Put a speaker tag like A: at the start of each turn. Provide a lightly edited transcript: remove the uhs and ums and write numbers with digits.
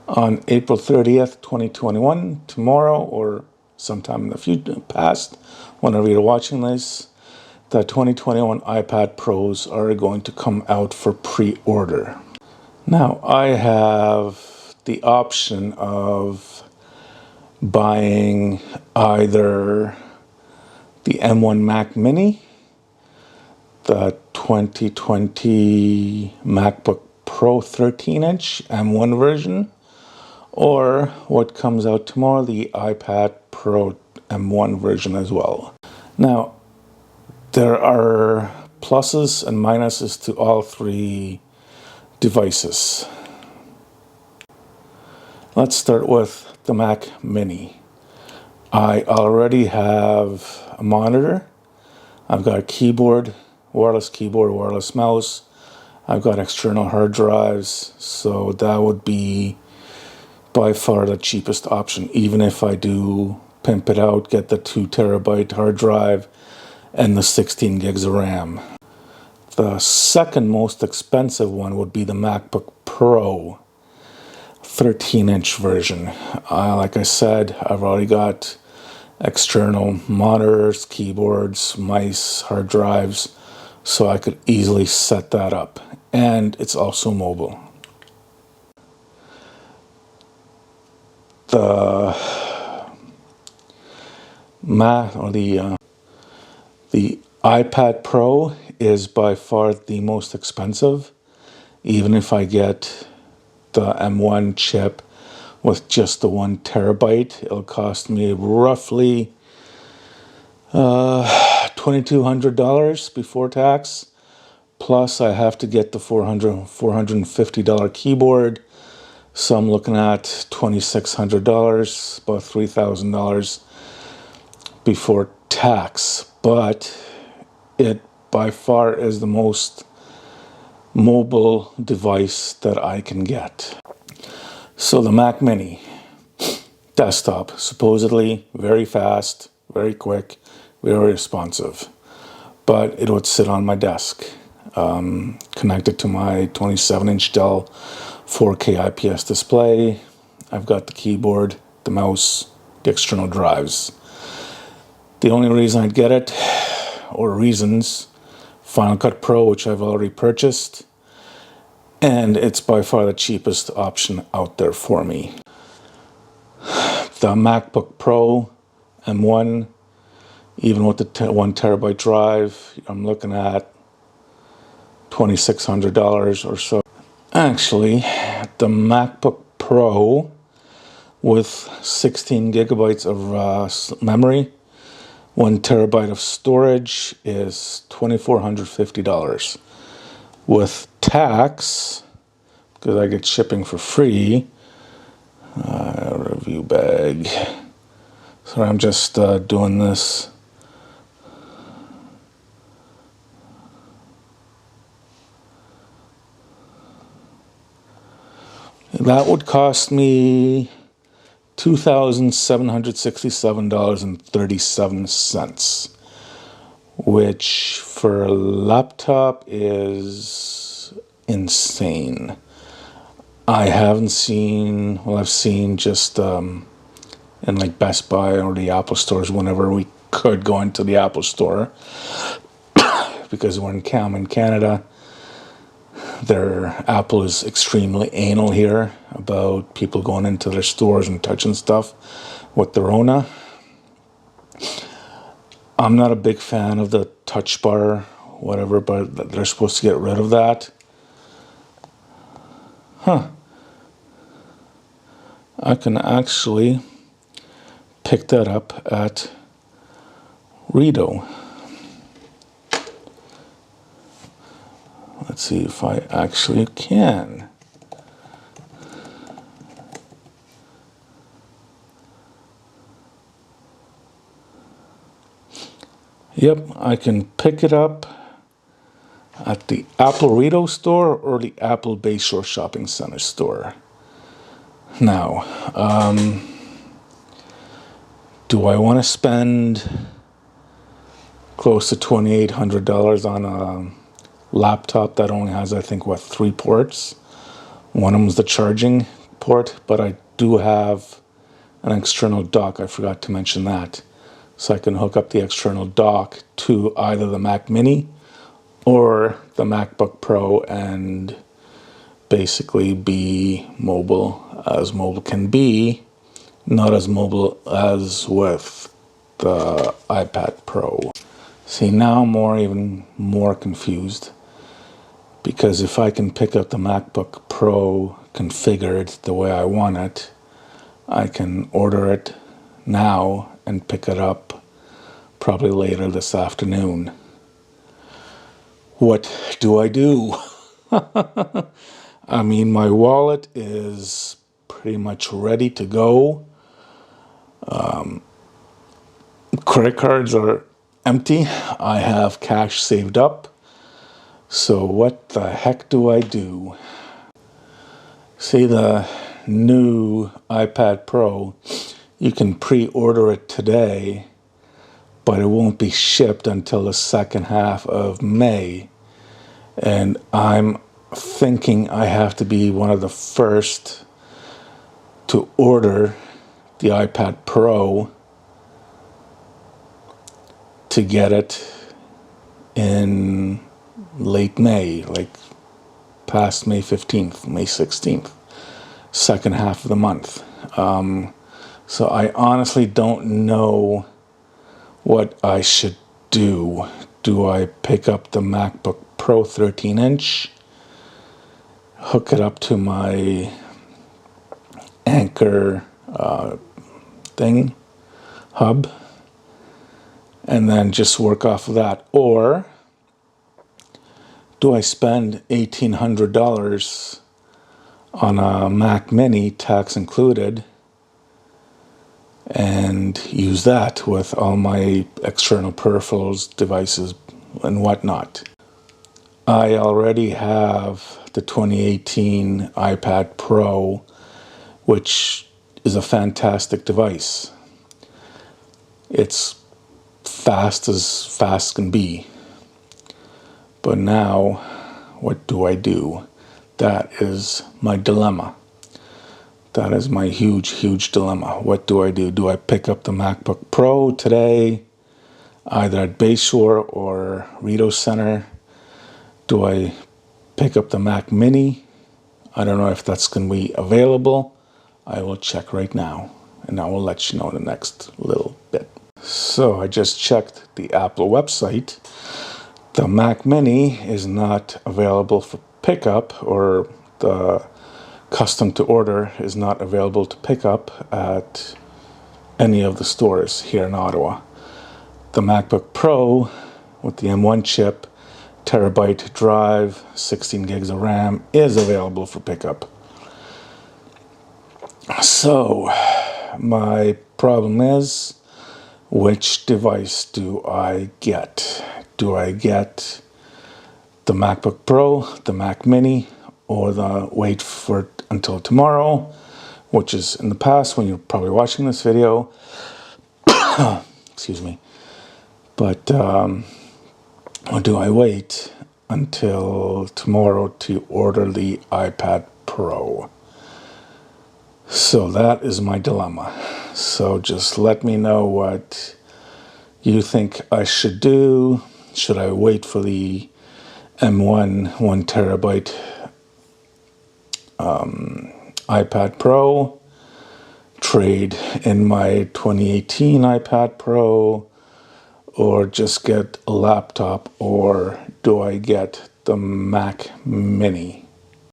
A: On April 30th, 2021, tomorrow or sometime in the future, past, whenever you're watching this, the 2021 iPad Pros are going to come out for pre-order. Now, I have the option of buying either the M1 Mac Mini, the 2020 MacBook Pro 13-inch M1 version, or what comes out tomorrow, the iPad Pro M1 version as well. Now, there are pluses and minuses to all three devices. Let's start with the Mac Mini. I already have a monitor. I've got a keyboard, wireless mouse. I've got external hard drives, so that would be by far the cheapest option, even if I do pimp it out, get the 2 terabyte hard drive and the 16 gigs of RAM. The second most expensive one would be the MacBook Pro 13-inch version. Like I said, I've already got external monitors, keyboards, mice, hard drives, so I could easily set that up. And it's also mobile. The iPad Pro is by far the most expensive. Even if I get the M1 chip with just the 1 terabyte, it'll cost me roughly $2,200 before tax. Plus, I have to get the $450 keyboard. So I'm looking at $2,600, about $3,000 before tax. But it by far is the most mobile device that I can get. So the Mac Mini desktop, supposedly very fast, very quick, very responsive. But it would sit on my desk, connected to my 27-inch Dell 4K IPS display. I've got the keyboard, the mouse, the external drives. The only reason I'd get it, or reasons, Final Cut Pro, which I've already purchased, and it's by far the cheapest option out there for me. The MacBook Pro M1, even with the 1 terabyte drive, I'm looking at $2,600 or so. Actually, the MacBook Pro with 16 gigabytes of memory, 1 terabyte of storage is $2,450. With tax, because I get shipping for free, review bag. So I'm just doing this. That would cost me $2,767.37, which for a laptop is insane. I haven't seen, well, I've seen just in like Best Buy or the Apple stores whenever we could go into the Apple store, because we're in Canada. Their Apple is extremely anal here about people going into their stores and touching stuff with the Rona. I'm not a big fan of the touch bar, whatever, but they're supposed to get rid of that. I can actually pick that up at Rito. Let's see if I actually can. Yep, I can pick it up at the Apple Rito store or the Apple Bayshore Shopping Center store. Now, do I want to spend close to $2,800 on a laptop that only has, I think, 3 ports? One of them is the charging port, but I do have an external dock. I forgot to mention that. So I can hook up the external dock to either the Mac Mini or the MacBook Pro and basically be mobile as mobile can be, not as mobile as with the iPad Pro. See, now I'm even more confused, because if I can pick up the MacBook Pro configured the way I want it, I can order it now and pick it up probably later this afternoon. What do I do? I mean, my wallet is pretty much ready to go. Credit cards are empty. I have cash saved up. So what the heck do I do? See, the new iPad Pro, you can pre-order it today, but it won't be shipped until the second half of May. And I'm thinking I have to be one of the first to order the iPad Pro to get it in late May, like past May 15th, May 16th, second half of the month. So I honestly don't know what I should do. Do I pick up the MacBook Pro 13-inch, hook it up to my Anchor hub, and then just work off of that? Or do I spend $1,800 on a Mac Mini, tax included, and use that with all my external peripherals, devices, and whatnot? I already have the 2018 iPad Pro, which is a fantastic device. It's fast as fast can be. But now, what do I do? That is my dilemma. That is my huge, huge dilemma. What do I do? Do I pick up the MacBook Pro today, either at Bayshore or Rito Center? Do I pick up the Mac Mini? I don't know if that's going to be available. I will check right now, and I will let you know in the next little bit. So I just checked the Apple website. The Mac Mini is not available for pickup, or the custom to order is not available to pick up at any of the stores here in Ottawa. The MacBook Pro with the M1 chip, terabyte drive, 16 gigs of RAM is available for pickup. So my problem is, which device do I get? Do I get the MacBook Pro, the Mac Mini, or wait for it until tomorrow, which is in the past when you're probably watching this video? Excuse me. But or do I wait until tomorrow to order the iPad Pro? So that is my dilemma. So just let me know what you think I should do. Should I wait for the M1 1 terabyte iPad Pro, trade in my 2018 iPad Pro, or just get a laptop? Or do I get the Mac Mini?